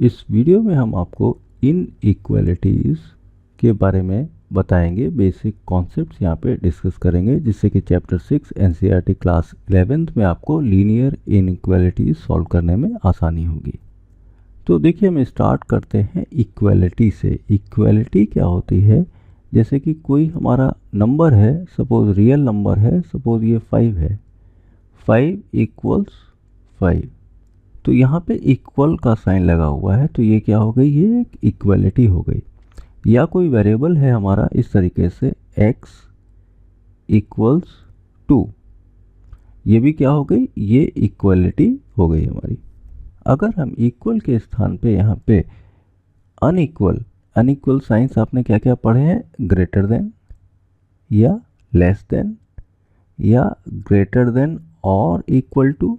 इस वीडियो में हम आपको इनइक्वालिटीज़ के बारे में बताएंगे, बेसिक कॉन्सेप्ट्स यहाँ पे डिस्कस करेंगे, जिससे कि चैप्टर 6 एनसीईआरटी क्लास 11th में आपको लीनियर इनइक्वालिटीज़ सॉल्व करने में आसानी होगी। तो देखिए, हम स्टार्ट करते हैं इक्वालिटी से। इक्वालिटी क्या होती है? जैसे कि कोई हमारा नंबर है, सपोज रियल नंबर है, सपोज ये 5 है, 5 = 5। तो यहाँ पे इक्वल का साइन लगा हुआ है, तो ये क्या हो गई? ये एक इक्वालिटी हो गई। या कोई वेरिएबल है हमारा इस तरीके से x = 2, ये भी क्या हो गई? ये इक्वालिटी हो गई हमारी। अगर हम इक्वल के स्थान पे यहाँ पे अनइक्वल साइंस आपने क्या क्या पढ़े हैं? ग्रेटर देन या लेस देन या ग्रेटर देन और इक्वल टू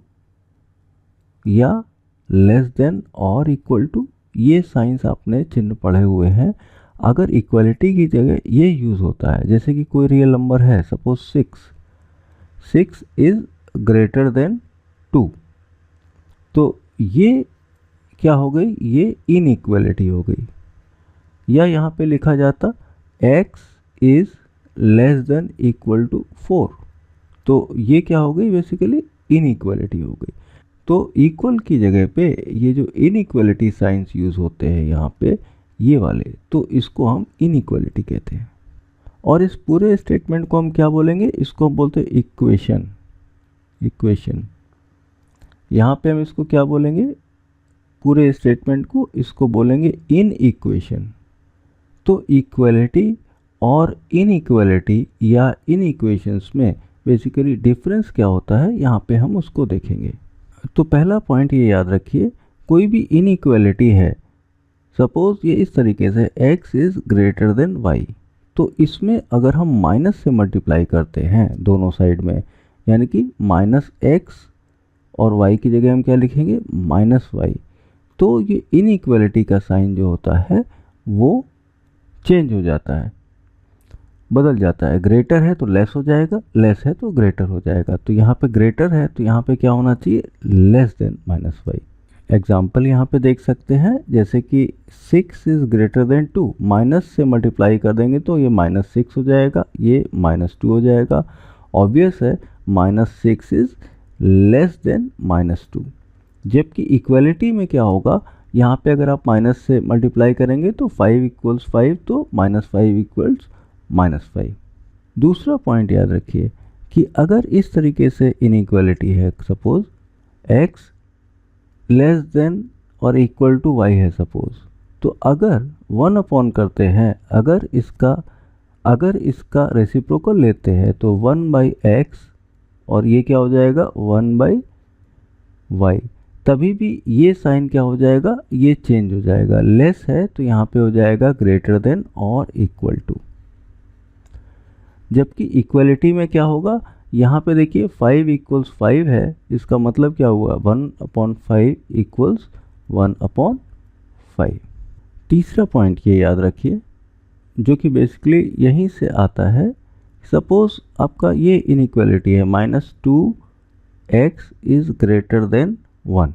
या लेस देन और इक्वल टू, ये साइंस आपने चिन्ह पढ़े हुए हैं। अगर इक्वलिटी की जगह ये यूज़ होता है, जैसे कि कोई रियल नंबर है, सपोज 6 इज़ ग्रेटर देन 2, तो ये क्या हो गई? ये इनइक्वालिटी हो गई। या यहाँ पे लिखा जाता x is less than equal to 4, तो ये क्या हो गई? बेसिकली इनइक्वालिटी हो गई। तो इक्वल की जगह पे ये जो इनइक्वालिटी साइंस यूज़ होते हैं यहाँ पे, ये वाले, तो इसको हम इनइक्वालिटी कहते हैं। और इस पूरे स्टेटमेंट को हम क्या बोलेंगे? इसको हम बोलते हैं इक्वेशन। यहाँ पे हम इसको क्या बोलेंगे? पूरे स्टेटमेंट को इसको बोलेंगे इनइक्वेशन। तो इक्वालिटी और इनइक्वालिटी या इनइक्वेशंस में बेसिकली डिफरेंस क्या होता है, यहाँ पे हम उसको देखेंगे। तो पहला पॉइंट ये याद रखिए, कोई भी इनइक्वालिटी है, सपोज ये इस तरीके से x is greater than y, तो इसमें अगर हम माइनस से मल्टीप्लाई करते हैं दोनों साइड में, यानी कि -x और y की जगह हम क्या लिखेंगे? -y, तो ये इनइक्वालिटी का साइन जो होता है वो चेंज हो जाता है, बदल जाता है। ग्रेटर है तो लेस हो जाएगा, लेस है तो ग्रेटर हो जाएगा। तो यहाँ पे ग्रेटर है तो यहाँ पे क्या होना चाहिए? Less than -y। एग्जाम्पल यहाँ पे देख सकते हैं, जैसे कि 6 इज़ ग्रेटर देन 2, माइनस से मल्टीप्लाई कर देंगे तो ये -6 हो जाएगा, ये -2 हो जाएगा। ऑब्वियस है -6 इज़ लेस देन -2। जबकि इक्वलिटी में क्या होगा? यहाँ पे अगर आप माइनस से मल्टीप्लाई करेंगे तो 5 = 5, तो -5 = -5। दूसरा पॉइंट याद रखिए कि अगर इस तरीके से इनइक्वालिटी है, सपोज x लेस देन और इक्वल टू y है सपोज, तो अगर 1 करते हैं, अगर इसका रेसिप्रोकल लेते हैं तो 1/x और ये क्या हो जाएगा? 1/y। तभी भी ये साइन क्या हो जाएगा? ये चेंज हो जाएगा। लेस है तो यहाँ पे हो जाएगा ग्रेटर देन और इक्वल टू। जबकि इक्वलिटी में क्या होगा? यहाँ पे देखिए 5 = 5 है, इसका मतलब क्या हुआ? 1/5 = 1/5। तीसरा पॉइंट ये याद रखिए, जो कि बेसिकली यहीं से आता है। सपोज आपका ये इनइक्वालिटी है, -2x इज़ ग्रेटर देन 1।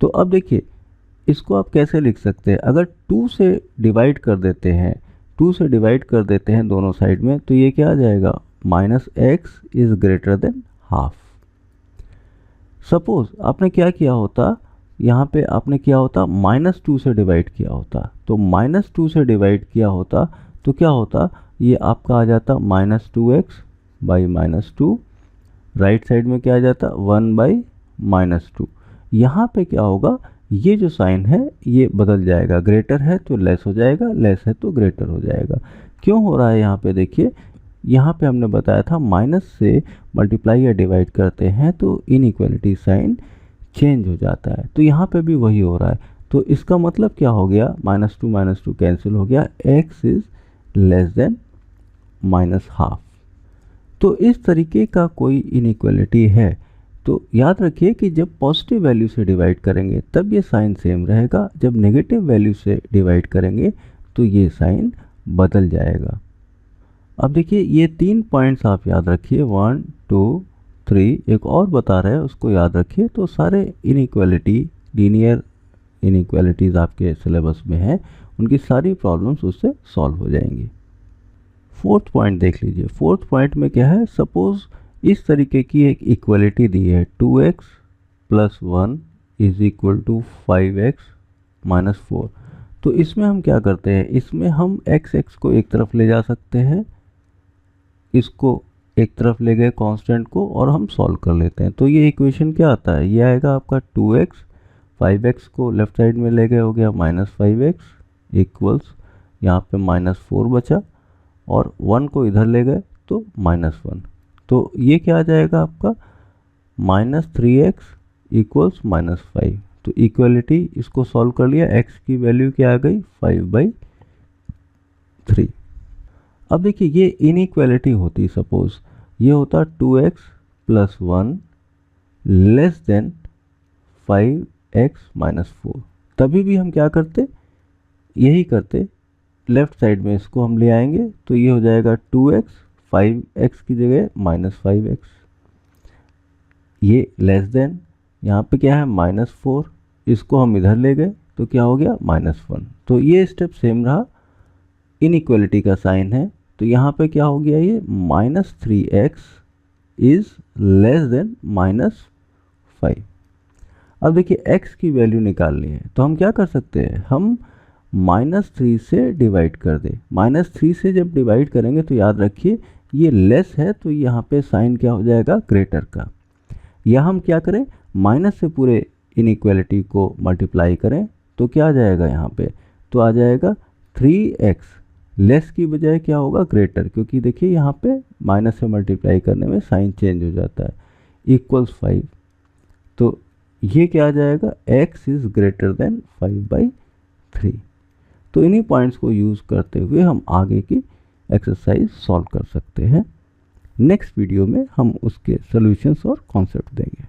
तो अब देखिए, इसको आप कैसे लिख सकते हैं? अगर 2 से डिवाइड कर देते हैं, दोनों साइड में, तो ये क्या आ जाएगा? -x is greater than half. Suppose आपने क्या किया होता? यहाँ पे आपने किया होता -2 से डिवाइड किया होता, तो -2 से डिवाइड किया होता तो क्या होता? ये आपका आ जाता -2x/-2। राइट साइड में क्या आ जाता? 1/-2। यहाँ पे क्या होगा? ये जो साइन है ये बदल जाएगा। ग्रेटर है तो लेस हो जाएगा, लेस है तो ग्रेटर हो जाएगा। क्यों हो रहा है यहाँ पे? देखिए, यहाँ पे हमने बताया था माइनस से मल्टीप्लाई या डिवाइड करते हैं तो इनइक्वालिटी साइन चेंज हो जाता है। तो यहाँ पे भी वही हो रहा है। तो इसका मतलब क्या हो गया? -2 कैंसिल हो गया, x is less then -half. तो इस तरीके का कोई इनइक्वालिटी है तो याद रखिए कि जब पॉजिटिव वैल्यू से डिवाइड करेंगे तब ये साइन सेम रहेगा, जब नेगेटिव वैल्यू से डिवाइड करेंगे तो ये साइन बदल जाएगा। अब देखिए, ये 3 पॉइंट्स आप याद रखिए, 1 2 3, एक और बता रहे हैं उसको याद रखिए। तो सारे इनइक्वालिटी लीनियर इनइक्वालिटीज़ आपके सिलेबस में हैं, उनकी सारी प्रॉब्लम्स उससे सॉल्व हो जाएंगी। फोर्थ पॉइंट देख लीजिए। फोर्थ पॉइंट में क्या है, सपोज इस तरीके की एक इक्वालिटी दी है 2x + 1 = 5x - 4। तो इसमें हम क्या करते हैं, इसमें हम x को एक तरफ ले जा सकते हैं, इसको एक तरफ ले गए कांस्टेंट को, और हम सॉल्व कर लेते हैं। तो ये इक्वेशन क्या आता है, ये आएगा आपका 2x, 5x को लेफ्ट साइड में ले गए, हो गया -5x इक्वल्स यहाँ पे -4 बचा, और 1 को इधर ले गए तो -1। तो ये क्या आ जाएगा आपका -3x इक्वल्स -5। तो इक्वलिटी इसको सॉल्व कर लिया, x की वैल्यू क्या आ गई 5/3। अब देखिए ये इनइक्वालिटी होती, सपोज ये होता 2x + 1 < 5x - 4, तभी भी हम क्या करते, यही करते, लेफ्ट साइड में इसको हम ले आएंगे, तो ये हो जाएगा 2x, 5x की जगह -5x, ये लेस देन, यहाँ पे क्या है -4, इसको हम इधर ले गए तो क्या हो गया -1। तो ये स्टेप सेम रहा, इनइक्वालिटी का साइन है, तो यहाँ पे क्या हो गया, ये -3x इज लेस देन -5। अब देखिए x की वैल्यू निकालनी है, तो हम क्या कर सकते हैं, हम -3 से डिवाइड कर दें। -3 से जब डिवाइड करेंगे तो याद रखिए ये लेस है, तो यहाँ पे साइन क्या हो जाएगा ग्रेटर का, या हम क्या करें, माइनस से पूरे इनइक्वालिटी को मल्टीप्लाई करें, तो क्या आ जाएगा यहाँ पे, तो आ जाएगा 3x, लेस की बजाय क्या होगा ग्रेटर, क्योंकि देखिए यहाँ पे माइनस से मल्टीप्लाई करने में साइन चेंज हो जाता है, इक्वल्स 5। तो ये क्या आ जाएगा, x इज़ ग्रेटर देन 5/3। तो इन्हीं पॉइंट्स को यूज़ करते हुए हम आगे की एक्सरसाइज सॉल्व कर सकते हैं। नेक्स्ट वीडियो में हम उसके सॉल्यूशंस और कॉन्सेप्ट देंगे।